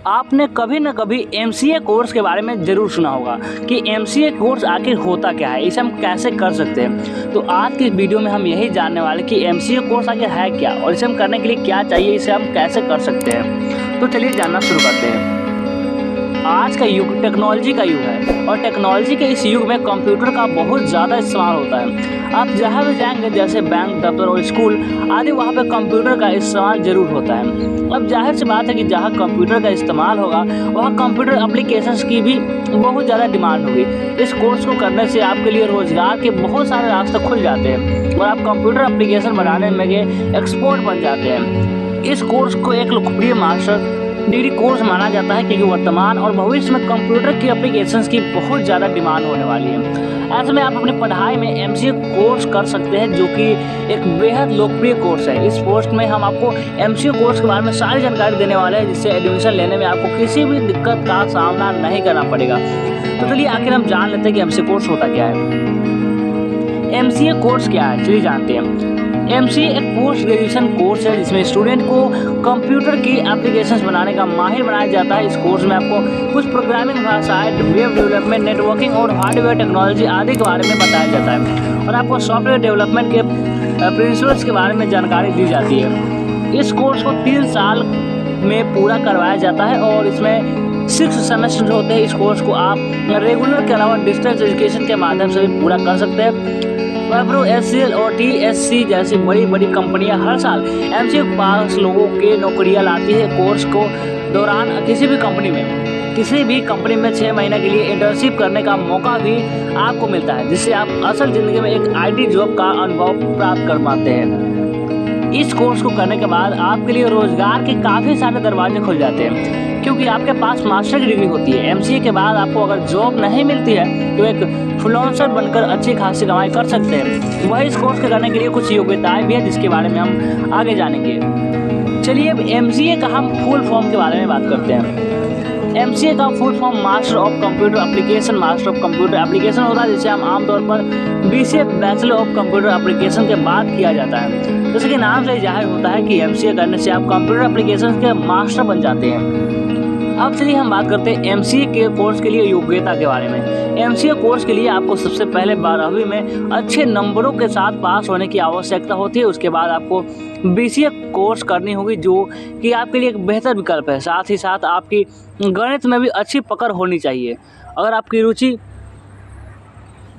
आपने कभी न कभी एमसीए कोर्स के बारे में ज़रूर सुना होगा कि एमसीए कोर्स आखिर होता क्या है, इसे हम कैसे कर सकते हैं। तो आज की इस वीडियो में हम यही जानने वाले कि एमसीए कोर्स आखिर है क्या और इसे हम करने के लिए क्या चाहिए, इसे हम कैसे कर सकते हैं। तो चलिए जानना शुरू करते हैं। आज का युग टेक्नोलॉजी का युग है और टेक्नोलॉजी के इस युग में कंप्यूटर का बहुत ज़्यादा इस्तेमाल होता है। आप जहाँ भी जाएंगे जैसे बैंक, दफ्तर और स्कूल आदि, वहाँ पे कंप्यूटर का इस्तेमाल ज़रूर होता है। अब जाहिर सी बात है कि जहाँ कंप्यूटर का इस्तेमाल होगा वहाँ कंप्यूटर एप्लीकेशंस की भी बहुत ज़्यादा डिमांड होगी। इस कोर्स को करने से आपके लिए रोज़गार के बहुत सारे रास्ते खुल जाते हैं और आप कंप्यूटर एप्लीकेशन बनाने में एक्सपर्ट बन जाते हैं। इस कोर्स को एक लोकप्रिय मास्टर डिग्री कोर्स माना जाता है क्योंकि वर्तमान और भविष्य में कंप्यूटर की एप्लीकेशंस की बहुत ज़्यादा डिमांड होने वाली है। ऐसे में आप अपनी पढ़ाई में एमसीए कोर्स कर सकते हैं, जो कि एक बेहद लोकप्रिय कोर्स है। इस पोस्ट में हम आपको एमसीए कोर्स के बारे में सारी जानकारी देने वाले हैं, जिससे एडमिशन लेने में आपको किसी भी दिक्कत का सामना नहीं करना पड़ेगा। तो चलिए आखिर हम जान लेते हैं कि एमसीए कोर्स होता क्या है। एमसीए कोर्स क्या है, चलिए जानते हैं। एमसीए एक पोस्ट ग्रेजुएशन कोर्स है जिसमें स्टूडेंट को कंप्यूटर की एप्लीकेशंस बनाने का माहिर बनाया जाता है। इस कोर्स में आपको कुछ प्रोग्रामिंग भाषाएं, वेब डेवलपमेंट, नेटवर्किंग और हार्डवेयर टेक्नोलॉजी आदि के बारे में बताया जाता है और आपको सॉफ्टवेयर डेवलपमेंट के प्रिंसिपल्स के बारे में जानकारी दी जाती है। इस कोर्स को 3 साल में पूरा करवाया जाता है और इसमें 6 सेमेस्टर होते हैं। इस कोर्स को आप रेगुलर के अलावा डिस्टेंस एजुकेशन के माध्यम से भी पूरा कर सकते हैं। विप्रो, एचसीएल और टीएससी जैसी बड़ी बड़ी कंपनियां हर साल एमसीए पास लोगों के नौकरियां लाती है। कोर्स को दौरान किसी भी कंपनी में 6 महीने के लिए इंटर्नशिप करने का मौका भी आपको मिलता है, जिससे आप असल ज़िंदगी में एक आईटी जॉब का अनुभव प्राप्त कर पाते हैं। इस कोर्स को करने के बाद आपके लिए रोज़गार के काफ़ी सारे दरवाजे खुल जाते हैं, क्योंकि आपके पास मास्टर की डिग्री होती है। एमसीए के बाद आपको अगर जॉब नहीं मिलती है तो एक फ्रीलांसर बनकर अच्छी खासी कमाई कर सकते हैं। वही इस कोर्स के करने के लिए कुछ योग्यताएं भी है, जिसके बारे में हम आगे जानेंगे। चलिए अब एमसीए का हम फुल फॉर्म के बारे में बात करते हैं। एमसीए का full form master of computer application master of computer application होता है, जिसे हम आमतौर पर BCA bachelor of computer application के बाद किया जाता है। जैसे कि नाम से जाहिर होता है कि एमसीए करने से आप कंप्यूटर एप्लीकेशन के मास्टर बन जाते हैं। अब चलिए हम बात करते हैं एमसीए के कोर्स के लिए योग्यता के बारे में। एमसीए कोर्स के लिए आपको सबसे पहले 12वीं में अच्छे नंबरों के साथ पास होने की आवश्यकता होती है। उसके बाद आपको बीसीए कोर्स करनी होगी, जो कि आपके लिए एक बेहतर विकल्प है। साथ ही साथ आपकी गणित में भी अच्छी पकड़ होनी चाहिए। अगर आपकी रुचि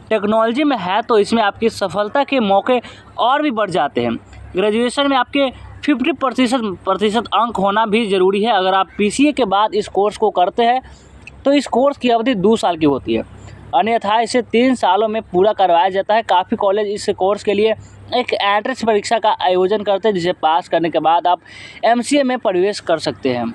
टेक्नोलॉजी में है तो इसमें आपकी सफलता के मौके और भी बढ़ जाते हैं। ग्रेजुएशन में आपके 50% अंक होना भी ज़रूरी है। अगर आप बीसीए के बाद इस कोर्स को करते हैं तो इस कोर्स की अवधि 2 साल की होती है, अन्यथा इसे 3 सालों में पूरा करवाया जाता है। काफ़ी कॉलेज इस कोर्स के लिए एक एंट्रेंस परीक्षा का आयोजन करते हैं, जिसे पास करने के बाद आप एमसीए में प्रवेश कर सकते हैं।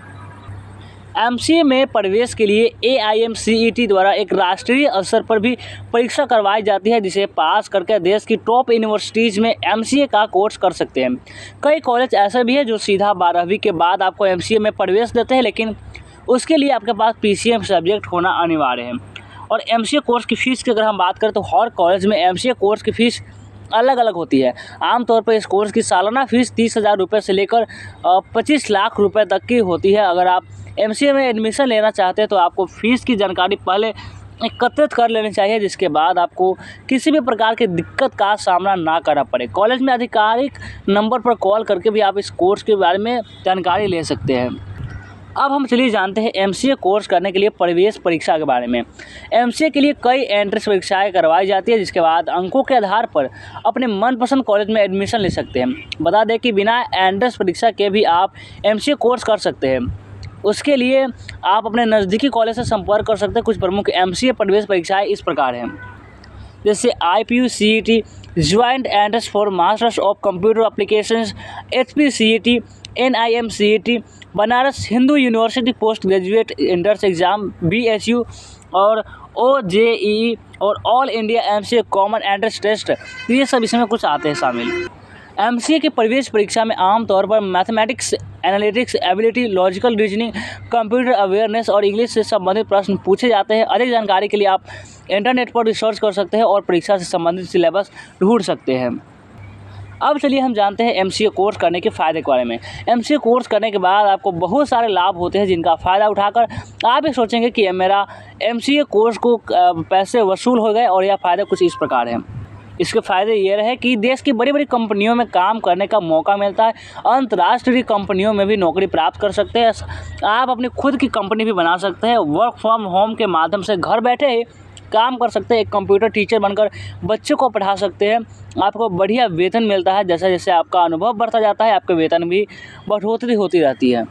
एमसीए में प्रवेश के लिए AIMCET द्वारा एक राष्ट्रीय स्तर पर भी परीक्षा करवाई जाती है, जिसे पास करके देश की टॉप यूनिवर्सिटीज़ में एमसीए का कोर्स कर सकते हैं। कई कॉलेज ऐसे भी हैं जो सीधा 12वीं के बाद आपको एमसीए में प्रवेश देते हैं, लेकिन उसके लिए आपके पास PCM सब्जेक्ट होना अनिवार्य है। और एमसीए कोर्स की फ़ीस की अगर हम बात करें तो हर कॉलेज में एमसीए कोर्स की फ़ीस अलग अलग होती है। आमतौर पर इस कोर्स की सालाना फ़ीस 30,000 रुपये से लेकर 25 लाख रुपए तक की होती है। अगर आप एमसीए में एडमिशन लेना चाहते हैं तो आपको फ़ीस की जानकारी पहले एकत्रित कर लेनी चाहिए, जिसके बाद आपको किसी भी प्रकार की दिक्कत का सामना ना करना पड़े। कॉलेज में आधिकारिक नंबर पर कॉल करके भी आप इस कोर्स के बारे में जानकारी ले सकते हैं। अब हम चलिए जानते हैं एमसीए कोर्स करने के लिए प्रवेश परीक्षा के बारे में। एमसीए के लिए कई एंट्रेंस परीक्षाएं करवाई जाती है, जिसके बाद अंकों के आधार पर अपने मनपसंद कॉलेज में एडमिशन ले सकते हैं। बता दें कि बिना एंट्रेंस परीक्षा के भी आप एमसीए कोर्स कर सकते हैं। उसके लिए आप अपने नज़दीकी कॉलेज से संपर्क कर सकते हैं। कुछ प्रमुख एमसीए प्रवेश परीक्षाएँ इस प्रकार हैं, जैसे IPU-CET, joint entrance for masters of computer applications, HPCET, NIMCET, Banaras Hindu university post graduate entrance exam BSU और OJEE और all India MCA common entrance test. ये सब इसमें कुछ आते हैं शामिल। एमसीए की प्रवेश परीक्षा में आमतौर पर mathematics, analytics, ability, logical reasoning, computer awareness और इंग्लिश से संबंधित प्रश्न पूछे जाते हैं। अधिक जानकारी के लिए आप इंटरनेट पर रिसर्च कर सकते हैं और परीक्षा से संबंधित सिलेबस ढूंढ सकते हैं। अब चलिए हम जानते हैं एमसीए कोर्स करने के फ़ायदे के बारे में। एमसीए कोर्स करने के बाद आपको बहुत सारे लाभ होते हैं जिनका फ़ायदा उठाकर आप ये सोचेंगे कि मेरा एमसीए कोर्स को पैसे वसूल हो गए। और यह फ़ायदे कुछ इस प्रकार हैं। इसके फ़ायदे ये रहे कि देश की बड़ी बड़ी कंपनियों में काम करने का मौका मिलता है। अंतर्राष्ट्रीय कंपनियों में भी नौकरी प्राप्त कर सकते हैं। आप अपनी खुद की कंपनी भी बना सकते हैं। वर्क फ्रॉम होम के माध्यम से घर बैठे ही काम कर सकते हैं। एक कंप्यूटर टीचर बनकर बच्चों को पढ़ा सकते हैं। आपको बढ़िया वेतन मिलता है। जैसे जैसे आपका अनुभव बढ़ता जाता है आपके वेतन भी बढ़ोतरी होती रहती है।